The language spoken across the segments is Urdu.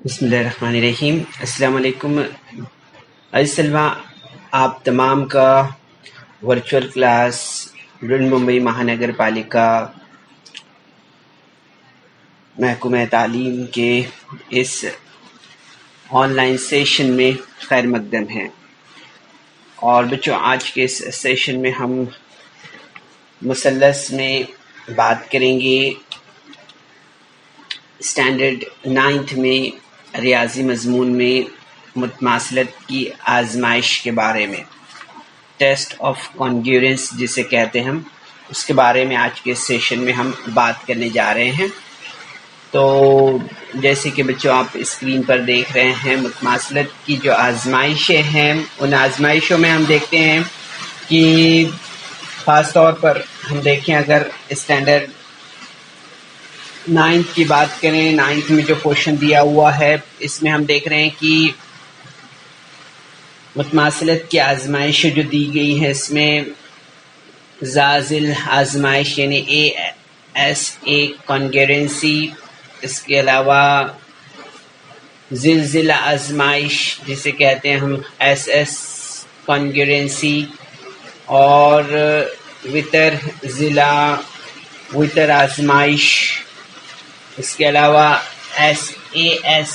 بسم اللہ الرحمن الرحیم۔ السلام علیکم عزیز طلبہ، آپ تمام کا ورچوئل کلاس برہن ممبئی مہانگر پالیکا محکمہ تعلیم کے اس آن لائن سیشن میں خیر مقدم ہے۔ اور بچوں، آج کے اس سیشن میں ہم مثلث میں بات کریں گے، اسٹینڈرڈ 9 میں ریاضی مضمون میں متماثلت کی آزمائش کے بارے میں، ٹیسٹ آف کانگریئنس جسے کہتے ہیں ہم، اس کے بارے میں آج کے سیشن میں ہم بات کرنے جا رہے ہیں۔ تو جیسے کہ بچوں آپ اسکرین پر دیکھ رہے ہیں، متماثلت کی جو آزمائشیں ہیں، ان آزمائشوں میں ہم دیکھتے ہیں کہ خاص طور پر ہم دیکھیں اگر اسٹینڈرڈ 9 کی بات کریں، 9 میں جو کوشچن دیا ہوا ہے اس میں ہم دیکھ رہے ہیں کہ متماثلت کی آزمائشیں جو دی گئی ہیں، اس میں زازل آزمائش یعنی ASA کانگریئنسی، اس کے علاوہ زلزلہ آزمائش جسے کہتے ہیں ہم SS کانگریئنسی، اور وتر آزمائش، اس کے علاوہ SAS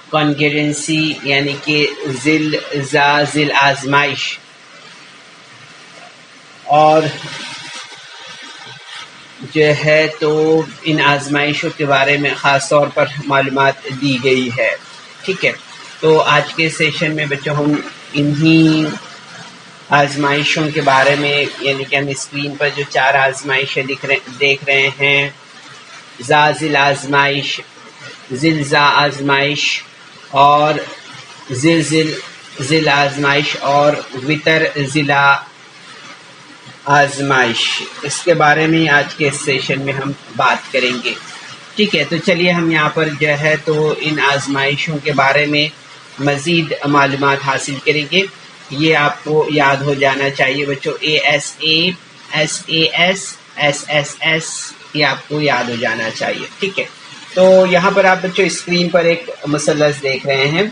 کانگریئنسی یعنی کہ زلزال آزمائش، اور جو ہے تو ان آزمائشوں کے بارے میں خاص طور پر معلومات دی گئی ہے۔ ٹھیک ہے، تو آج کے سیشن میں بچوں ہم انہی آزمائشوں کے بارے میں، یعنی کہ ہم اسکرین پر جو 4 آزمائشیں دیکھ رہے ہیں، زازل آزمائش، زلزال آزمائش، اور زلزل آزمائش، اور وتر ضلع آزمائش، اس کے بارے میں آج کے سیشن میں ہم بات کریں گے۔ ٹھیک ہے، تو چلیے ہم یہاں پر جو ہے تو ان آزمائشوں کے بارے میں مزید معلومات حاصل کریں گے۔ یہ آپ کو یاد ہو جانا چاہیے بچوں، ASA، SAS، SSS، یہ آپ کو یاد ہو جانا چاہیے۔ ٹھیک ہے، تو یہاں پر آپ بچوں اسکرین پر ایک مثلث دیکھ رہے ہیں۔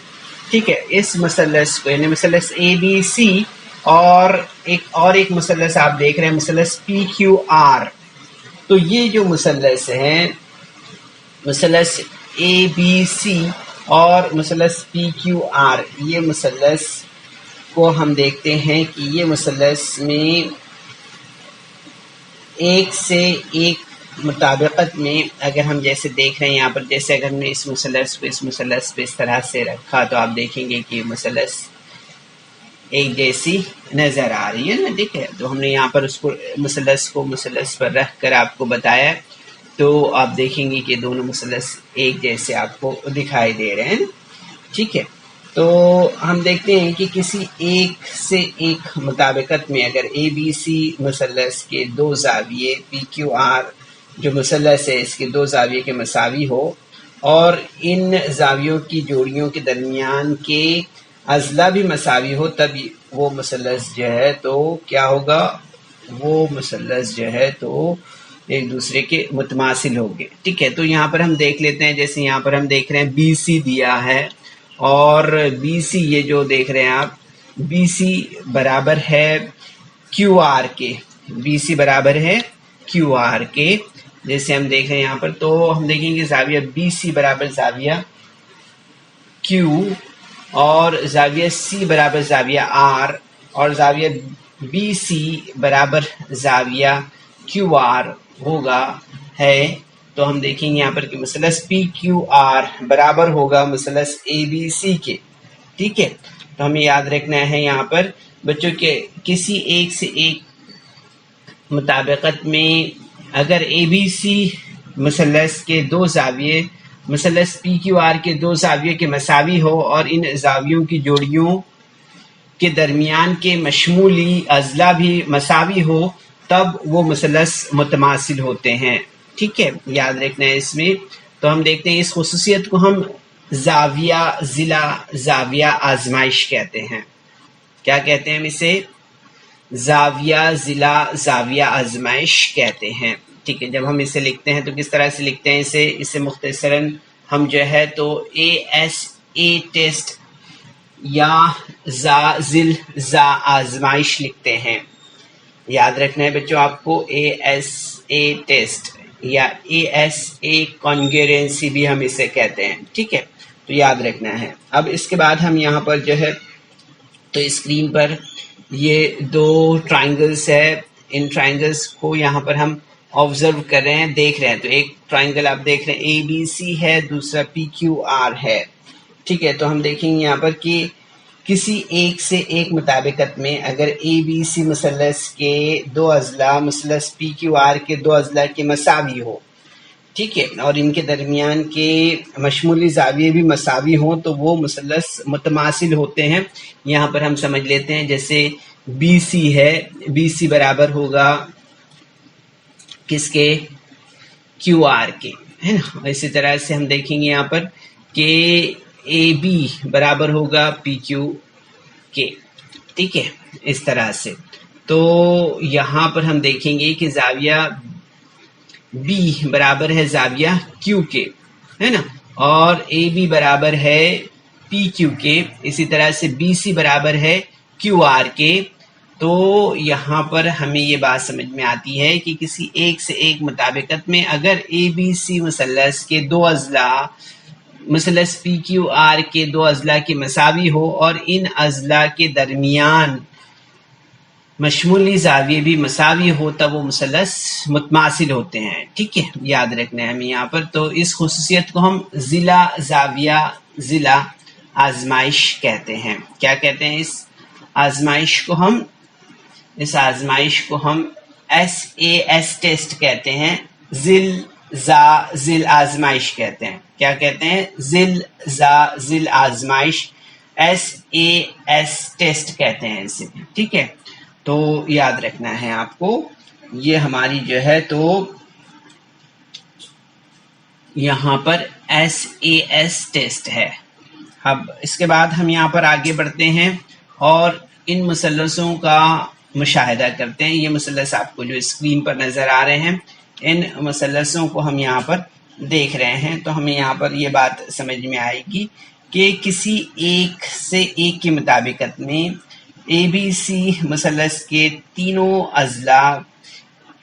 ٹھیک ہے، اس مثلث کو یعنی مثلث ABC اور ایک مثلث آپ دیکھ رہے ہیں، مثلث PQR۔ تو یہ جو مثلث ہیں، مثلث ABC اور مثلث PQR، یہ مثلث کو ہم دیکھتے ہیں کہ یہ مثلث میں ایک سے ایک مطابقت میں، اگر ہم جیسے دیکھ رہے ہیں یہاں پر، جیسے اگر ہم نے اس مثلث پہ اس طرح سے رکھا تو آپ دیکھیں گے کہ مثلث ایک جیسی نظر آ رہی ہے نا۔ ٹھیک ہے، تو ہم نے یہاں پر اس کو مثلث پر رکھ کر آپ کو بتایا، تو آپ دیکھیں گے کہ دونوں مثلث ایک جیسے آپ کو دکھائی دے رہے ہیں۔ ٹھیک ہے، تو ہم دیکھتے ہیں کہ کسی ایک سے ایک مطابقت میں اگر ABC مثلث کے 2 زاویے، PQR جو مثلث ہے اس کے 2 زاویے کے مساوی ہو، اور ان زاویوں کی جوڑیوں کے درمیان کے اضلاع بھی مساوی ہو، تب وہ مثلث جو ہے تو کیا ہوگا، وہ مثلث جو ہے تو ایک دوسرے کے متماثل ہوگے۔ ٹھیک ہے، تو یہاں پر ہم دیکھ لیتے ہیں، جیسے یہاں پر ہم دیکھ رہے ہیں BC دیا ہے، اور BC یہ جو دیکھ رہے ہیں آپ، BC برابر ہے QR کے، BC برابر ہے QR کے، جیسے ہم دیکھ رہے ہیں یہاں پر، تو ہم دیکھیں گے زاویہ BC برابر زاویہ Q، اور زاویہ C برابر زاویہ R، اور زاویہ BC برابر زاویہ QR ہوگا ہے۔ تو ہم دیکھیں گے یہاں پر کہ مثلث PQR برابر ہوگا مثلث ABC کے۔ ٹھیک ہے، تو ہمیں یاد رکھنا ہے یہاں پر بچوں کے کسی ایک سے ایک مطابقت میں اگر ABC مثلث کے 2 زاویے مثلث PQR کے 2 زاویے کے مساوی ہو، اور ان زاویوں کی جوڑیوں کے درمیان کے مشمولی اضلاع بھی مساوی ہو، تب وہ مثلث متماثل ہوتے ہیں۔ ٹھیک ہے، یاد رکھنا ہے اس میں۔ تو ہم دیکھتے ہیں اس خصوصیت کو ہم زاویہ ضلع زاویہ آزمائش کہتے ہیں۔ کیا کہتے ہیں ہم اسے؟ زاویہ ضلع زاویہ آزمائش کہتے ہیں۔ ٹھیک ہے، جب ہم اسے لکھتے ہیں تو کس طرح سے لکھتے ہیں اسے مختصراً ہم جو ہے تو اے ایس اے ٹیسٹ یا زا ذل زا آزمائش لکھتے ہیں. یاد رکھنا ہے بچوں آپ کو اے ایس اے ٹیسٹ یا اے ایس اے کانگرنسی بھی ہم اسے کہتے ہیں. ٹھیک ہے، تو یاد رکھنا ہے. اب اس کے بعد ہم یہاں پر جو ہے تو اسکرین پر یہ دو ٹرائنگلز ہے. ان ٹرائنگلز کو یہاں پر ہم آبزرو کر رہے ہیں، دیکھ رہے ہیں. تو ایک ٹرائنگل آپ دیکھ رہے ہیں اے بی سی ہے، دوسرا پی کیو آر ہے. ٹھیک ہے، تو ہم دیکھیں گے یہاں پر کہ کسی ایک سے ایک مطابقت میں اگر اے بی سی مثلث کے دو اضلاع مثلث پی کیو آر کے دو اضلاع کے مساوی ہو، ٹھیک ہے، اور ان کے درمیان کے مشمولی زاویے بھی مساوی ہوں تو وہ مثلث متماثل ہوتے ہیں. یہاں پر ہم سمجھ لیتے ہیں جیسے بی سی ہے، بی سی برابر ہوگا کس کے؟ کیو آر کے، ہے نا. اسی طرح سے ہم دیکھیں گے یہاں پر کہ اے بی برابر ہوگا پی کیو کے. ٹھیک ہے، اس طرح سے. تو یہاں پر ہم دیکھیں گے کہ زاویہ بی برابر ہے زاویہ کیو کے، ہے نا، اور اے بی برابر ہے پی کیو کے. اسی طرح سے بی سی برابر ہے کیو آر کے. تو یہاں پر ہمیں یہ بات سمجھ میں آتی ہے کہ کسی ایک سے ایک مطابقت میں اگر اے بی سی مثلث کے دو اضلاع مثلث پی کیو آر کے دو اضلاع کے مساوی ہو اور ان اضلاع کے درمیان مشمولی زاویے بھی مساوی ہو تب وہ مثلث متماثل ہوتے ہیں. ٹھیک ہے، یاد رکھنا ہے ہمیں یہاں پر. تو اس خصوصیت کو ہم ضلع زاویہ ضلع آزمائش کہتے ہیں. کیا کہتے ہیں اس آزمائش کو؟ اس آزمائش کو ہم ایس اے ایس ٹیسٹ کہتے ہیں. ذل زا ذل آزمائش کہتے ہیں. کیا کہتے ہیں؟ ذل زا ذل آزمائش، ایس اے ایس ٹیسٹ کہتے ہیں اسے. ٹھیک ہے، تو یاد رکھنا ہے آپ کو. یہ ہماری جو ہے تو یہاں پر ایس اے ایس ٹیسٹ ہے. اب اس کے بعد ہم یہاں پر آگے بڑھتے ہیں اور ان مثلثوں کا مشاہدہ کرتے ہیں. یہ مثلث آپ کو جو اسکرین پر نظر آ رہے ہیں، ان مثلثوں کو ہم یہاں پر دیکھ رہے ہیں. تو ہمیں یہاں پر یہ بات سمجھ میں آئے گی کہ کسی ایک سے ایک کی مطابقت میں اے بی سی مثلث کے تینوں اضلاع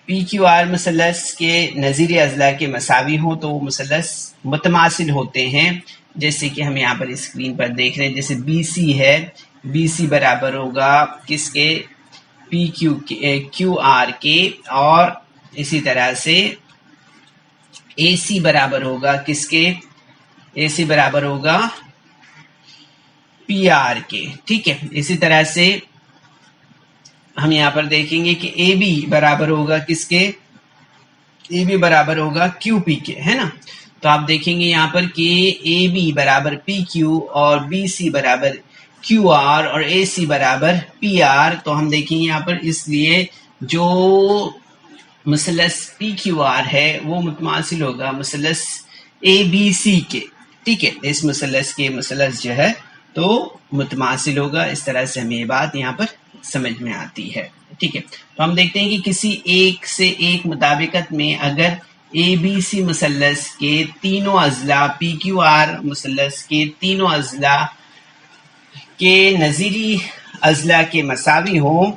پی کیو آر مثلث کے نظیری اضلاع کے مساوی ہوں تو وہ مثلث متماثل ہوتے ہیں. جیسے کہ ہم یہاں پر اسکرین پر دیکھ رہے ہیں، جیسے بی سی ہے، بی سی برابر ہوگا کس کے؟ پی کیو آر کے. اور اسی طرح سے اے سی برابر ہوگا کس کے؟ اے سی برابر ہوگا پی آر کے. ٹھیک ہے، اسی طرح سے ہم یہاں پر دیکھیں گے کہ اے بی برابر ہوگا کس کے؟ اے بی برابر ہوگا کیو پی کے، ہے نا. تو آپ دیکھیں گے یہاں پر کہ اے بی برابر پی کیو اور بی سی برابر کیو آر اور اے سی برابر پی آر. تو ہم دیکھیں گے یہاں پر اس لیے جو مثلث پی کیو آر ہے وہ متماثل ہوگا مثلث اے بی سی کے. ٹھیک ہے، اس مثلث کے مثلث جو ہے تو متماثل ہوگا. اس طرح سے ہمیں یہ بات یہاں پر سمجھ میں آتی ہے. ٹھیک ہے، تو ہم دیکھتے ہیں کہ کسی ایک سے ایک مطابقت میں اگر اے بی سی مثلث کے تینوں اضلاع پی کیو آر مثلث کے تینوں اضلاع کے نظیری اضلاع کے مساوی ہوں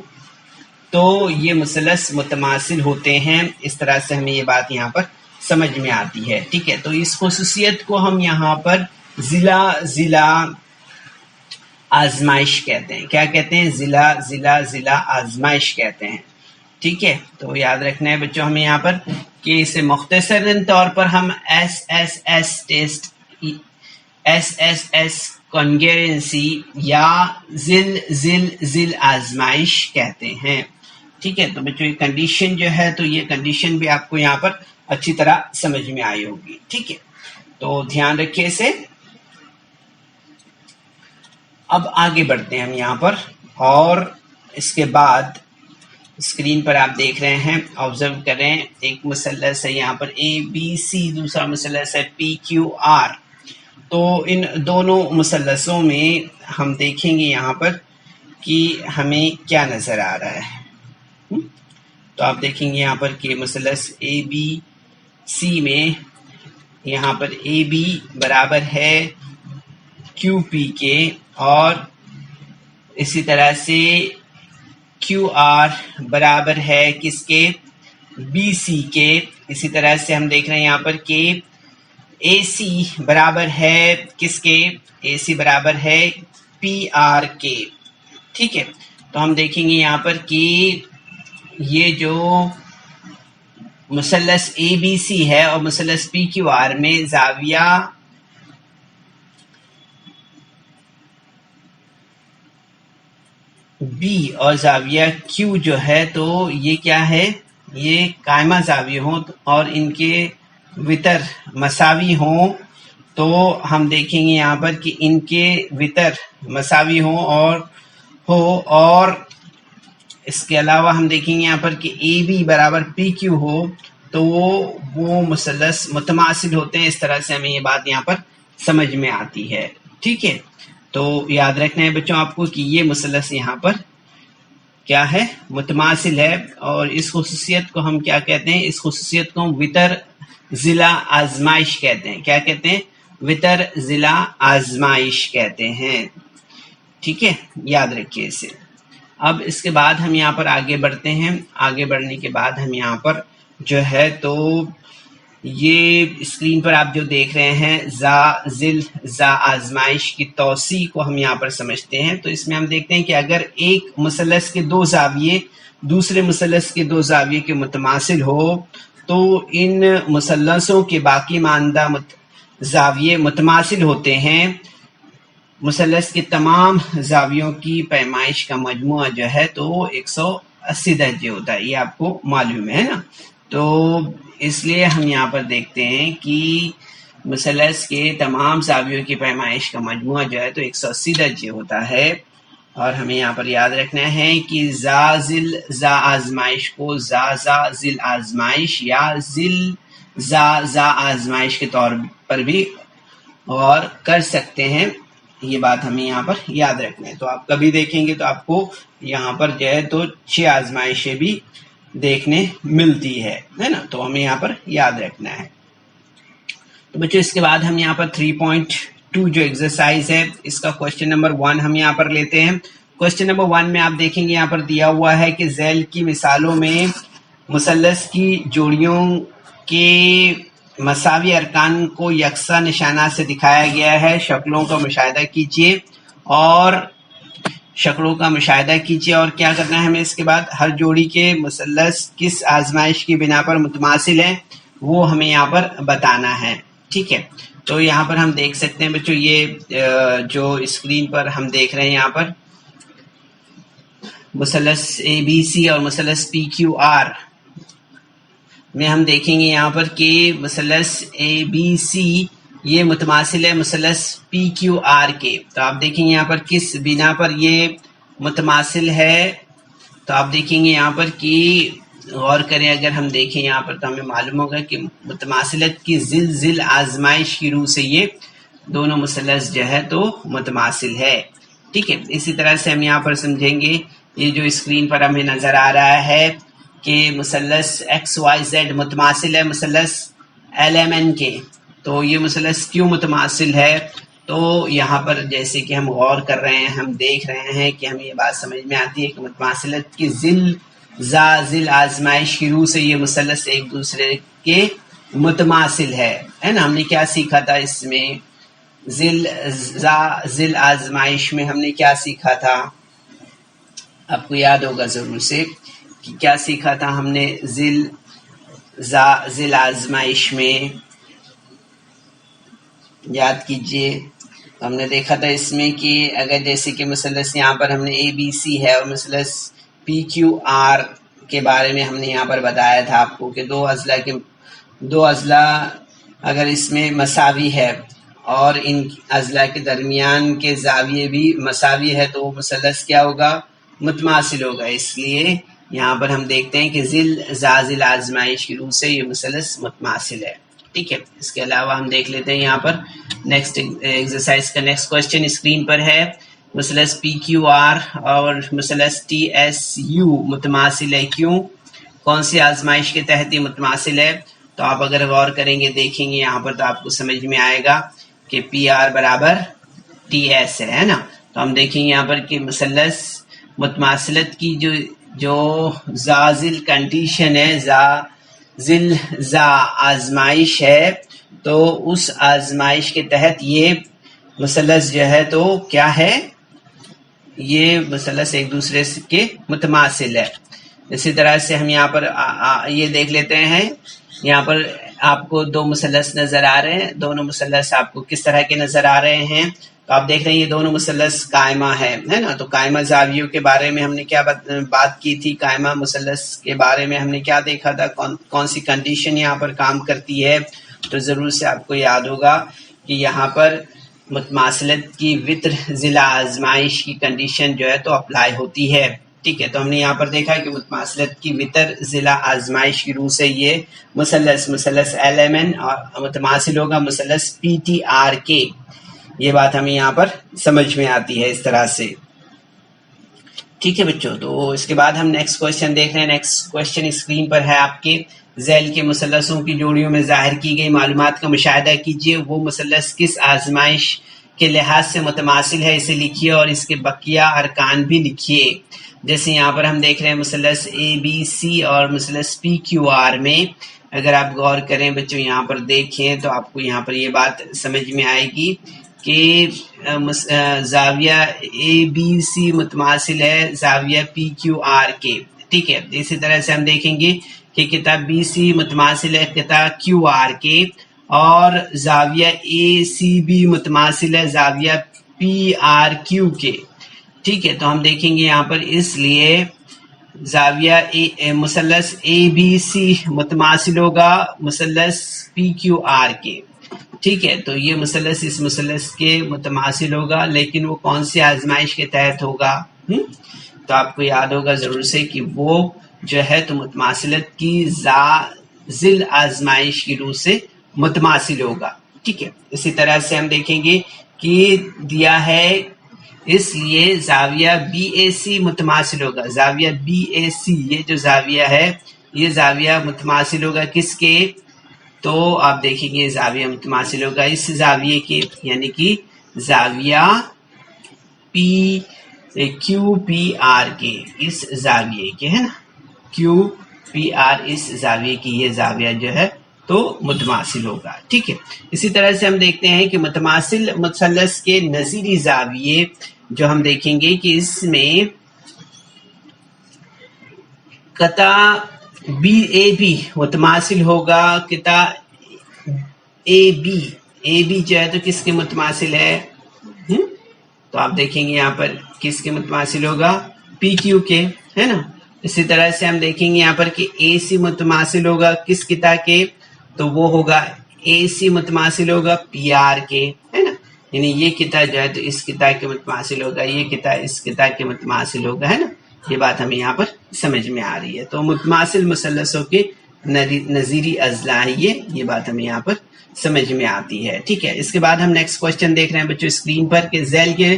تو یہ مثلث متماثل ہوتے ہیں. اس طرح سے ہمیں یہ بات یہاں پر سمجھ میں آتی ہے. ٹھیک ہے، تو اس خصوصیت کو ہم یہاں پر ضلع آزمائش کہتے ہیں. کیا کہتے ہیں؟ ضلع آزمائش کہتے ہیں. ٹھیک ہے، تو یاد رکھنا ہے بچوں ہمیں یہاں پر کہ اسے مختصر طور پر ہم S S S test, S S S congruency یا ضلع آزمائش کہتے ہیں. ٹھیک ہے، تو بچوں یہ کنڈیشن جو ہے تو یہ کنڈیشن بھی آپ کو یہاں پر اچھی طرح سمجھ میں آئی ہوگی. ٹھیک ہے، تو دھیان رکھیے اسے. اب آگے بڑھتے ہیں ہم یہاں پر اور اس کے بعد اسکرین پر آپ دیکھ رہے ہیں، آبزرو کر رہے ہیں، ایک مثلث ہے یہاں پر اے بی سی، دوسرا مثلث ہے پی کیو آر. تو ان دونوں مثلثوں میں ہم دیکھیں گے یہاں پر کہ ہمیں کیا نظر آ رہا ہے. تو آپ دیکھیں گے یہاں پر کہ مثلث اے بی سی میں یہاں پر اے بی برابر ہے کیو پی کے، اور اسی طرح سے کیو آر برابر ہے کس کے، بی سی کے۔ اسی طرح سے ہم دیکھ رہے ہیں یہاں پر کہ اے سی برابر ہے کس کے، اے سی برابر ہے پی آر کے، ٹھیک ہے۔ تو ہم دیکھیں گے یہاں پر کہ یہ جو مثلث اے بی سی ہے اور مثلث پی کیو آر میں زاویہ بی اور زاویہ کیو جو ہے تو یہ کیا ہے، یہ قائمہ زاویہ ہوں اور ان کے وتر مساوی ہوں، تو ہم دیکھیں گے یہاں پر کہ ان کے وتر مساوی ہوں اور اس کے علاوہ ہم دیکھیں گے یہاں پر کہ اے بی برابر پی کیو ہو تو وہ مثلث متماثل ہوتے ہیں۔ اس طرح سے ہمیں یہ بات یہاں پر سمجھ میں آتی ہے، ٹھیک ہے۔ تو یاد رکھنا ہے بچوں آپ کو کہ یہ مثلث یہاں پر کیا ہے، متماثل ہے، اور اس خصوصیت کو ہم کیا کہتے ہیں، اس خصوصیت کو وتر ضلع آزمائش کہتے ہیں۔ کیا کہتے ہیں؟ وتر ضلع آزمائش کہتے ہیں، ٹھیک ہے، یاد رکھیے اسے۔ اب اس کے بعد ہم یہاں پر آگے بڑھتے ہیں۔ آگے بڑھنے کے بعد ہم یہاں پر جو ہے تو یہ اسکرین پر آپ جو دیکھ رہے ہیں زا آزمائش کی توسیع کو ہم یہاں پر سمجھتے ہیں۔ تو اس میں ہم دیکھتے ہیں کہ اگر ایک مثلث کے دو زاویے دوسرے مثلث کے دو زاویے کے متماثل ہو تو ان مثلثوں کے باقی ماندہ زاویے متماثل ہوتے ہیں۔ مثلث کے تمام زاویوں کی پیمائش کا مجموعہ جو ہے تو 180 درجے ہوتا ہے، یہ آپ کو معلوم ہے نا۔ تو اس لیے ہم یہاں پر دیکھتے ہیں کہ مثلث کے تمام زاویوں کی پیمائش کا مجموعہ جو ہے تو 180 درجے ہوتا ہے، اور ہمیں یہاں پر یاد رکھنا ہے کہ زا آزمائش کو زا ذل آزمائش یا زا آزمائش کے طور پر بھی غور کر سکتے ہیں۔ یہ بات ہمیں یہاں پر یاد رکھنا ہے۔ تو آپ کبھی دیکھیں گے تو آپ کو یہاں پر جو ہے تو 6 آزمائشیں بھی دیکھنے ملتی ہے نا، تو ہمیں یہاں پر یاد رکھنا ہے۔ تو بچوں اس کے بعد ہم یہاں پر 3.2 جو ایکسرسائز ہے اس کا کوشچن نمبر 1 ہم یہاں پر لیتے ہیں۔ کوشچن نمبر 1 میں آپ دیکھیں گے یہاں پر دیا ہوا ہے کہ ذیل کی مثالوں میں مثلث کی جوڑیوں کے مساوی ارکان کو یکساں نشانات سے دکھایا گیا ہے۔ شکلوں کا مشاہدہ کیجیے اور کیا کرنا ہے ہمیں اس کے بعد، ہر جوڑی کے مثلث کس آزمائش کی بنا پر متماثل ہیں وہ ہمیں یہاں پر بتانا ہے، ٹھیک ہے۔ تو یہاں پر ہم دیکھ سکتے ہیں بچوں، یہ جو اسکرین پر ہم دیکھ رہے ہیں یہاں پر مثلث اے بی سی اور مثلث پی کیو آر میں ہم دیکھیں گے یہاں پر کہ مثلث اے بی سی یہ متماثل ہے مثلث پی کیو آر کے۔ تو آپ دیکھیں گے یہاں پر کس بنا پر یہ متماثل ہے، تو آپ دیکھیں گے یہاں پر کہ غور کریں، اگر ہم دیکھیں یہاں پر تو ہمیں معلوم ہوگا کہ متماثلت کی ذل آزمائش کی روح سے یہ دونوں مثلث جو ہے تو متماثل ہے، ٹھیک ہے۔ اسی طرح سے ہم یہاں پر سمجھیں گے یہ جو اسکرین پر ہمیں نظر آ رہا ہے کہ مثلث ایکس وائی زیڈ متماثل ہے مثلث ایل ایم این کے، تو یہ مثلث کیوں متماثل ہے؟ تو یہاں پر جیسے کہ ہم غور کر رہے ہیں، ہم دیکھ رہے ہیں کہ ہمیں یہ بات سمجھ میں آتی ہے کہ متماثلت کی ذل آزمائش کی روح سے یہ مثلث ایک دوسرے کے متماثل ہے نا۔ ہم نے کیا سیکھا تھا اس میں، ذل آزمائش میں ہم نے کیا سیکھا تھا، آپ کو یاد ہوگا ضرور سے کہ کیا سیکھا تھا ہم نے ذل آزمائش میں، یاد کیجئے۔ ہم نے دیکھا تھا اس میں کہ اگر جیسے کہ مثلث یہاں پر ہم نے اے بی سی ہے اور مثلث پی کیو آر کے بارے میں ہم نے یہاں پر بتایا تھا آپ کو کہ دو اضلاع اگر اس میں مساوی ہے اور ان اضلاع کے درمیان کے زاویے بھی مساوی ہے تو وہ مثلث کیا ہوگا، متماثل ہوگا۔ اس لیے یہاں پر ہم دیکھتے ہیں کہ ذل آزمائش کی روح سے یہ مثلث متماثل ہے، ٹھیک ہے۔ اس کے علاوہ ہم دیکھ لیتے ہیں یہاں پر نیکسٹ ایکسرسائز کا نیکسٹ کوشچن اسکرین پر ہے، مثلث پی کیو آر اور مثلث ٹی ایس یو متماثل ہے کیوں؟ کون سی آزمائش کے تحت یہ متماثل ہے؟ تو تو آپ اگر غور کریں گے دیکھیں گے یہاں پر تو آپ کو سمجھ میں آئے گا کہ پی آر برابر ٹی ایس ہے نا. تو ہم دیکھیں گے یہاں پر کہ مثلث متماثلت کی جو زازل کنڈیشن ہے، زا آزمائش ہے، تو اس آزمائش کے تحت یہ مثلث جو ہے تو کیا ہے، یہ مثلث ایک دوسرے کے متماثل ہے. اسی طرح سے ہم یہاں پر یہ دیکھ لیتے ہیں، یہاں پر آپ کو دو مثلث نظر آ رہے ہیں. دونوں مثلث آپ کو کس طرح کے نظر آ رہے ہیں؟ تو آپ دیکھ رہے ہیں یہ دونوں مثلث قائمہ ہے نا. تو قائمہ زاویوں کے بارے میں ہم نے کیا بات کی تھی؟ قائمہ مثلث کے بارے میں ہم نے کیا دیکھا تھا؟ کون سی کنڈیشن یہاں پر کام کرتی ہے؟ تو ضرور سے آپ کو یاد ہوگا کہ یہاں پر متماثلت کی وطر ضلع آزمائش کی کنڈیشن جو ہے تو اپلائی ہوتی ہے. ٹھیک ہے، تو ہم نے یہاں پر دیکھا کہ متماثلت کی وطر ضلع آزمائش کی روح سے یہ مثلث ایل ایم این اور متماثل ہوگا مثلث پی ٹی آر کے. یہ بات ہمیں یہاں پر سمجھ میں آتی ہے اس طرح سے. ٹھیک ہے بچوں، تو اس کے بعد ہم نیکسٹ کوشچن دیکھ رہے ہیں. نیکسٹ کوشچن اسکرین پر ہے آپ کے. ذیل کے مثلثوں کی جوڑیوں میں ظاہر کی گئی معلومات کا مشاہدہ کیجیے. وہ مثلث کس آزمائش کے لحاظ سے متماثل ہے اسے لکھیے اور اس کے بقیہ ارکان بھی لکھیے. جیسے یہاں پر ہم دیکھ رہے ہیں مثلث اے بی سی اور مثلث پی کیو آر میں اگر آپ غور کریں بچوں یہاں پر دیکھیں تو آپ کو یہاں پر یہ بات سمجھ میں آئے گی کہ زاویہ اے بی سی متماثل ہے زاویہ پی کیو آر کے. ٹھیک ہے، اسی طرح سے ہم دیکھیں گے کہ خطہ بی سی متماثل ہے خطہ کیو آر کے اور زاویہ اے سی بی متماثل ہے زاویہ پی آر کیو کے. ٹھیک ہے، تو ہم دیکھیں گے یہاں پر اس لیے زاویہ مثلث اے بی سی متماثل ہوگا مثلث پی کیو آر کے. ٹھیک ہے، تو یہ مثلث اس مثلث کے متماثل ہوگا، لیکن وہ کون سی آزمائش کے تحت ہوگا؟ تو آپ کو یاد ہوگا ضرور سے کہ وہ جو ہے تو متماثلت کی ذیل آزمائش کی روح سے متماثل ہوگا. ٹھیک ہے، اسی طرح سے ہم دیکھیں گے کہ دیا ہے اس لیے زاویہ بی اے سی متماثل ہوگا. زاویہ بی اے سی یہ جو زاویہ ہے یہ زاویہ متماثل ہوگا کس کے؟ تو آپ دیکھیں گے زاویہ متماثل ہوگا اس زاویے کے، یعنی کہ زاویہ پی کیو پی آر کے، اس زاویے کے ہے نا، کیو پی آر اس زاویے کی یہ زاویہ جو ہے تو متماثل ہوگا. ٹھیک ہے، اسی طرح سے ہم دیکھتے ہیں کہ متماثل مثلث کے نظیری زاویے جو ہم دیکھیں گے کہ اس میں قطع بی اے بی متماثل ہوگا قطع اے بی جو ہے تو کس کے متماثل ہے؟ تو آپ دیکھیں گے یہاں پر کس کے متماثل ہوگا؟ پی کیو کے، ہے نا. اسی طرح سے ہم دیکھیں گے یہاں پر کہ اے سی متماثل ہوگا کس قطع کے؟ تو وہ ہوگا اے سی متماثل ہوگا پی آر کے، ہے نا. یعنی یہ قطع جو ہے تو اس قطع کے متماثل ہوگا، یہ قطع اس قطع کے متماثل ہوگا، ہے نا. یہ بات ہمیں یہاں پر سمجھ میں آ رہی ہے. تو متماثل مثلثوں کے نظیری اضلاع یہ بات ہمیں یہاں پر سمجھ میں آتی ہے. ٹھیک ہے، اس کے بعد ہم نیکسٹ کوشچن دیکھ رہے ہیں بچوں اسکرین پر کہ ذیل کے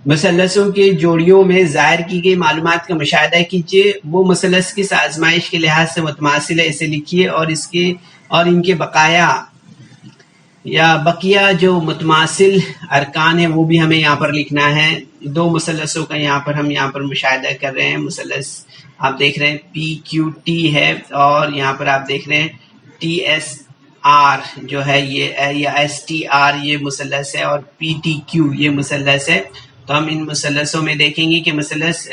مثلثوں کے جوڑیوں میں ظاہر کی گئی معلومات کا مشاہدہ کیجیے. وہ مثلث کس آزمائش کے لحاظ سے متماثل ہے اسے لکھیے اور ان کے بقیہ جو متماثل ارکان ہیں وہ بھی ہمیں یہاں پر لکھنا ہے. دو مثلثوں کا ہم یہاں پر مشاہدہ کر رہے ہیں. مثلث آپ دیکھ رہے ہیں پی کیو ٹی ہے اور یہاں پر آپ دیکھ رہے ہیں ٹی ایس آر جو ہے یہ ایس ٹی آر یہ مثلث ہے اور پی ٹی کیو یہ مثلث ہے. تو ہم ان مثلثوں میں دیکھیں گے کہ مثلث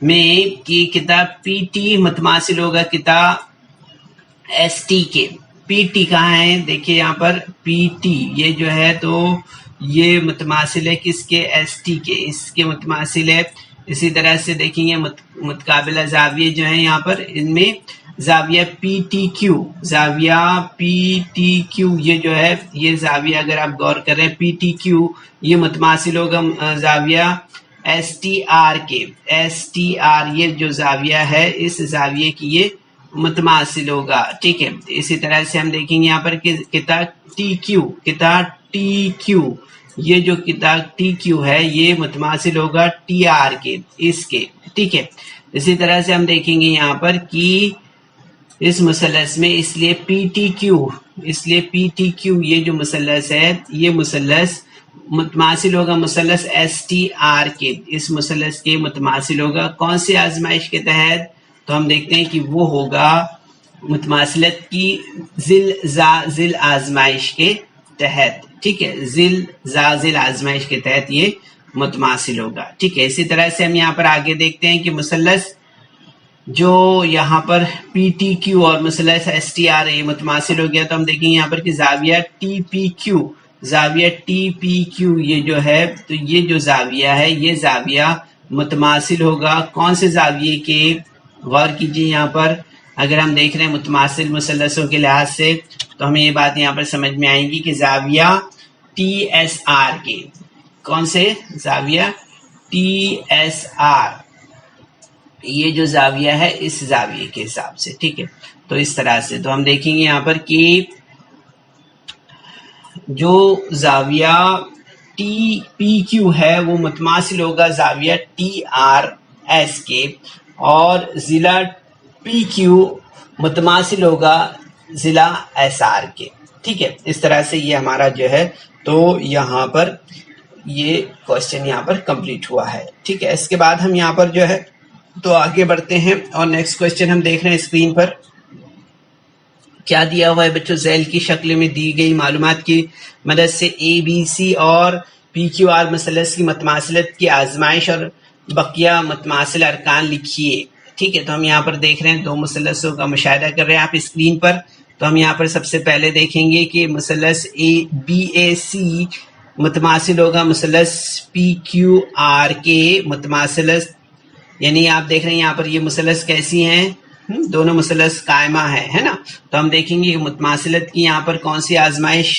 میں کی قطع پی ٹی متماثل ہوگا قطع ایس ٹی کے. پی ٹی کہاں ہے؟ دیکھیے یہاں پر پی ٹی یہ جو ہے تو یہ متماثل ہے کس کے؟ ایس ٹی کے، اس کے متماثل ہے. اسی طرح سے دیکھیں گے متقابلہ زاویے جو ہیں یہاں پر ان میں زاویہ پی ٹی کیو یہ جو ہے یہ زاویہ اگر آپ غور کریں پی ٹی کیو یہ متماثل ہوگا زاویہ ایس ٹی آر کے. ایس ٹی آر یہ جو زاویہ ہے اس زاویے کی یہ متماثل ہوگا. ٹھیک ہے، اسی طرح سے ہم دیکھیں گے یہاں پر کہ قطع ٹی کیو یہ جو قطع ٹی کیو ہے یہ متماثل ہوگا ٹی آر کے اس کے. ٹھیک ہے، اسی طرح سے ہم دیکھیں گے یہاں پر کہ اس مثلث میں، اس لیے پی ٹی کیو یہ جو مثلث ہے، یہ مثلث متماثل ہوگا مثلث ایس ٹی آر کے، اس مثلث کے متماثل ہوگا کون سی آزمائش کے تحت؟ تو ہم دیکھتے ہیں کہ وہ ہوگا متماثلت کی ذل زا ذل آزمائش کے تحت، ٹھیک ہے، ذل زا ذل آزمائش کے تحت یہ متماثل ہوگا، ٹھیک ہے۔ اسی طرح سے ہم یہاں پر آگے دیکھتے ہیں کہ مثلث جو یہاں پر پی ٹی کیو اور مثلث ایس ٹی آر یہ متماثل ہو گیا، تو ہم دیکھیں یہاں پر کہ زاویہ ٹی پی کیو یہ جو ہے، تو یہ جو زاویہ ہے یہ زاویہ متماثل ہوگا کون سے زاویے کے؟ غور کیجیے یہاں پر، اگر ہم دیکھ رہے ہیں متماثل مثلثوں کے لحاظ سے تو ہمیں یہ بات یہاں پر سمجھ میں آئے گی کہ زاویہ ٹی ایس آر کے، کون سے زاویہ ٹی ایس آر، یہ جو زاویہ ہے اس زاویے کے حساب سے، ٹھیک ہے۔ تو اس طرح سے تو ہم دیکھیں گے یہاں پر کہ جو زاویہ ٹی پی کیو ہے وہ متماثل ہوگا زاویہ ٹی آر ایس کے، اور ضلع پی کیو متماثل ہوگا ضلع ایس آر کے، ٹھیک ہے۔ اس طرح سے یہ ہمارا جو ہے تو یہاں پر یہ کوشچن یہاں پر کمپلیٹ ہوا ہے، ٹھیک ہے۔ اس کے بعد ہم یہاں پر جو ہے تو آگے بڑھتے ہیں، اور نیکسٹ کوشچن ہم دیکھ رہے ہیں اسکرین پر کیا دیا ہوا ہے بچوں، ذیل کی شکل میں دی گئی معلومات کی مدد سے اے بی سی اور پی کیو آر مثلث کی متماثلت کی آزمائش اور بقیہ متماثل ارکان لکھیے، ٹھیک ہے۔ تو ہم یہاں پر دیکھ رہے ہیں دو مثلثوں کا مشاہدہ کر رہے ہیں آپ اسکرین پر، تو ہم یہاں پر سب سے پہلے دیکھیں گے کہ مثلث بی اے سی متماثل ہوگا مثلث پی کیو آر کے متماثلت، یعنی آپ دیکھ رہے ہیں یہاں پر یہ مثلث کیسی ہیں، دونوں مثلث قائمہ ہے نا۔ تو ہم دیکھیں گے کہ متماثلت کی یہاں پر کون سی آزمائش،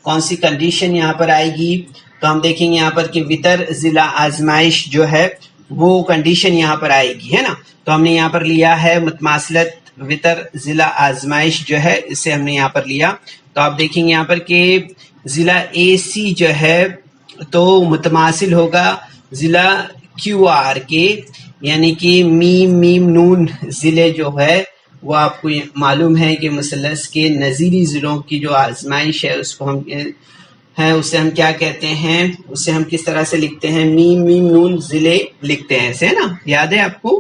کون سی کنڈیشن یہاں پر آئے گی، تو ہم دیکھیں گے یہاں پر کہ وتر ضلع آزمائش جو ہے وہ کنڈیشن یہاں پر آئے گی، ہے نا۔ تو ہم نے یہاں پر لیا ہے متماثلت وتر ضلع آزمائش جو ہے، اسے ہم نے یہاں پر لیا، تو آپ دیکھیں گے یہاں پر کہ ضلع اے سی جو ہے تو متماثل ہوگا ضلع کیو آر کے، یعنی کہ میم نون ضلع جو ہے وہ آپ کو معلوم ہے کہ مثلث کے نظیری ضلعوں کی جو آزمائش ہے اس کو ہم اسے ہم کیا کہتے ہیں، اسے ہم کس طرح سے لکھتے ہیں، میم نون ضلع لکھتے ہیں ایسے، ہے نا، یاد ہے آپ کو،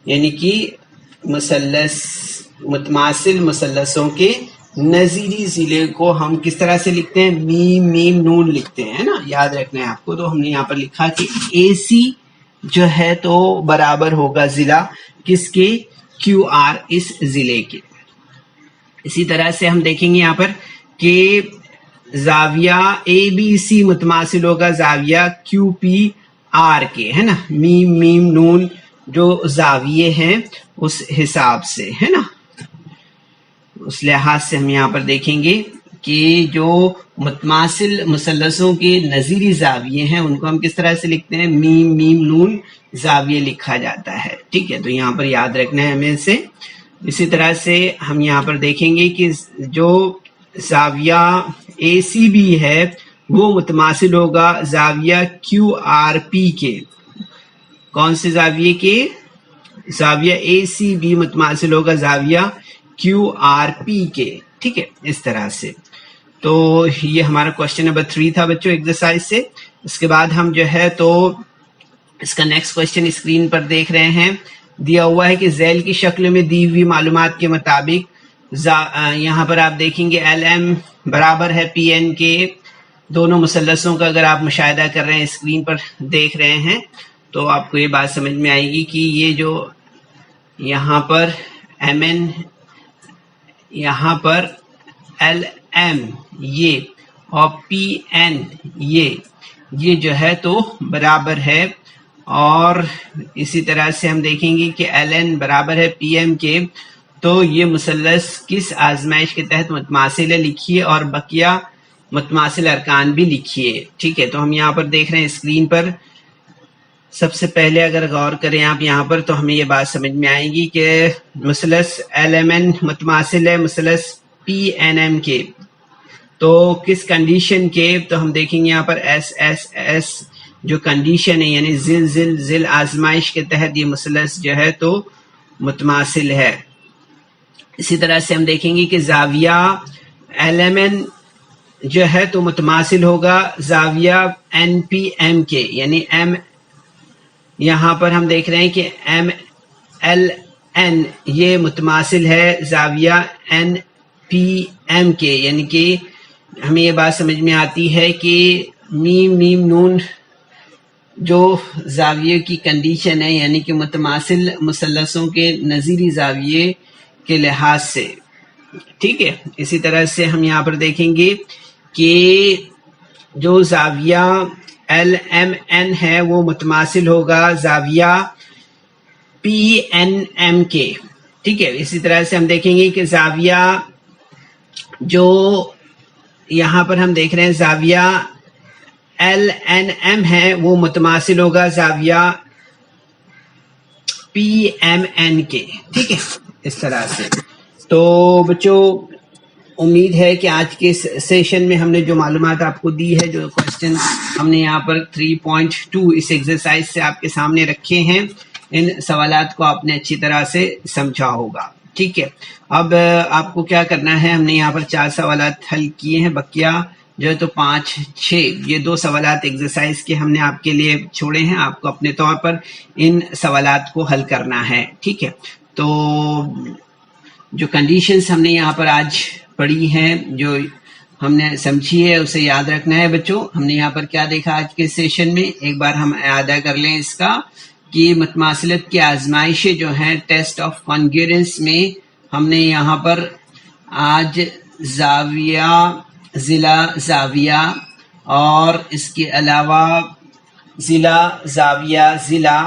یعنی کہ مثلث متماثل مثلثوں کے نظیری ضلع کو ہم کس طرح سے لکھتے ہیں، میم نون لکھتے ہیں نا، یاد رکھنا ہے آپ کو۔ تو ہم نے یہاں پر لکھا کہ اے سی جو ہے تو برابر ہوگا ضلع کس کے، کیو آر اس ضلع کے۔ اسی طرح سے ہم دیکھیں گے یہاں پر کہ زاویہ اے بی سی متماثل ہوگا زاویہ کیو پی آر کے، ہے نا، میم نون جو زاویے ہیں اس حساب سے، ہے نا، اس لحاظ سے ہم یہاں پر دیکھیں گے کہ جو متماثل مثلثوں کے نظیری زاویے ہیں ان کو ہم کس طرح سے لکھتے ہیں، میم نون زاویے لکھا جاتا ہے، ٹھیک ہے۔ تو یہاں پر یاد رکھنا ہے ہمیں سے۔ اسی طرح سے ہم یہاں پر دیکھیں گے کہ جو زاویہ اے سی بی ہے وہ متماثل ہوگا زاویہ کیو آر پی کے، کون سے زاویے کے، زاویہ اے سی بی متماثل ہوگا زاویہ کیو آر پی کے، ٹھیک ہے، اس طرح سے۔ تو یہ ہمارا کوشچن نمبر 3 تھا بچوں ایکسرسائز سے۔ اس کے بعد ہم جو ہے تو اس کا نیکسٹ کوشچن اسکرین پر دیکھ رہے ہیں، دیا ہوا ہے کہ ذیل کی شکل میں دی ہوئی معلومات کے مطابق یہاں پر آپ دیکھیں گے ایل ایم برابر ہے پی این کے، دونوں مثلثوں کا اگر آپ مشاہدہ کر رہے ہیں اسکرین پر دیکھ رہے ہیں تو آپ کو یہ بات سمجھ میں آئے گی کہ یہ جو یہاں پر ایم این، یہاں پر ایل ایم یہ اور پی این یہ جو ہے تو برابر ہے، اور اسی طرح سے ہم دیکھیں گے کہ ایل این برابر ہے پی ایم کے، تو یہ مثلث کس آزمائش کے تحت متماثل ہے لکھیے، اور بقیہ متماثل ارکان بھی لکھیے، ٹھیک ہے۔ تو ہم یہاں پر دیکھ رہے ہیں اسکرین پر، سب سے پہلے اگر غور کریں آپ یہاں پر تو ہمیں یہ بات سمجھ میں آئے گی کہ مثلث ایل ایم این متماثل ہے مثلث پی این ایم کے، تو کس کنڈیشن کے، تو ہم دیکھیں گے یہاں پر ایس جو کنڈیشن ہے، یعنی ذل آزمائش کے تحت یہ مثلث جو ہے تو متماثل ہے، اسی طرح سے ہم دیکھیں گے کہ زاویہ LMN جو ہے تو متماثل ہوگا زاویہ NPM کے، یعنی M یہاں پر ہم دیکھ رہے ہیں کہ MLN یہ متماثل ہے زاویہ NPM کے، یعنی کہ ہمیں یہ بات سمجھ میں آتی ہے کہ میم میم نون جو زاویے کی کنڈیشن ہے، یعنی کہ متماثل مثلثوں کے نظیری زاویے کے لحاظ سے، ٹھیک ہے۔ اسی طرح سے ہم یہاں پر دیکھیں گے کہ جو زاویہ LMN ہے وہ متماثل ہوگا زاویہ PNM کے، ٹھیک ہے۔ اسی طرح سے ہم دیکھیں گے کہ زاویہ جو یہاں پر ہم دیکھ رہے ہیں زاویہ LNM ہے وہ متماثل ہوگا زاویہ PMN کے، ٹھیک ہے، اس طرح سے۔ تو بچوں امید ہے کہ آج کے سیشن میں ہم نے جو معلومات آپ کو دی ہے، جو کوشچن ہم نے یہاں پر 3.2 اس ایکسرسائز سے آپ کے سامنے رکھے ہیں، ان سوالات کو آپ نے اچھی طرح سے سمجھا ہوگا، ٹھیک ہے۔ اب آپ کو کیا کرنا ہے، ہم نے یہاں پر 4 سوالات حل کیے ہیں، بقیہ جو ہے تو 5 6 یہ 2 سوالات ایکسرسائز کے ہم نے آپ کے لیے چھوڑے ہیں، آپ کو اپنے طور پر ان سوالات کو حل کرنا ہے، ٹھیک ہے۔ تو جو کنڈیشنز ہم نے یہاں پر آج پڑھی ہیں، جو ہم نے سمجھی ہے، اسے یاد رکھنا ہے بچوں۔ ہم نے یہاں پر کیا دیکھا آج کے سیشن میں، ایک بار ہم اعادہ کر لیں اس کا، کہ متماثلت کی آزمائشیں جو ہیں ٹیسٹ آف کانگریئنس میں، ہم نے یہاں پر آج زاویہ ضلع زاویہ اور اس کے علاوہ ضلع زاویہ ضلع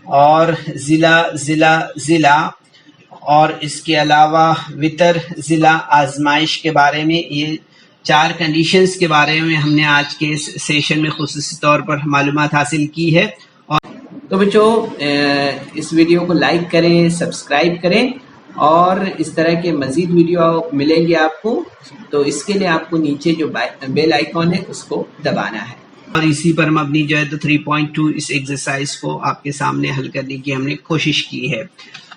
اور ضلع ضلع ضلع اور اس کے علاوہ وتر ضلع آزمائش کے بارے میں، یہ 4 کنڈیشنز کے بارے میں ہم نے آج کے اس سیشن میں خصوصی طور پر معلومات حاصل کی ہے۔ اور تو بچوں اس ویڈیو کو لائک کریں، سبسکرائب کریں، اور اس طرح کے مزید ویڈیو ملیں گے آپ کو، تو اس کے لیے آپ کو نیچے جو بیل آئیکن ہے اس کو دبانا ہے۔ اور اسی پر مبنی جو ہے تو 3.2 اس ایکسرسائز کو آپ کے سامنے حل کرنے کی ہم نے کوشش کی ہے۔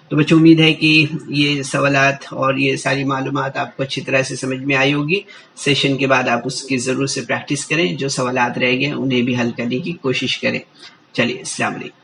تو بچوں امید ہے کہ یہ سوالات اور یہ ساری معلومات آپ کو اچھی طرح سے سمجھ میں آئی ہوگی۔ سیشن کے بعد آپ اس کی ضرور سے پریکٹس کریں، جو سوالات رہ گئے انہیں بھی حل کرنے کی کوشش کریں۔ چلیے، السلام علیکم۔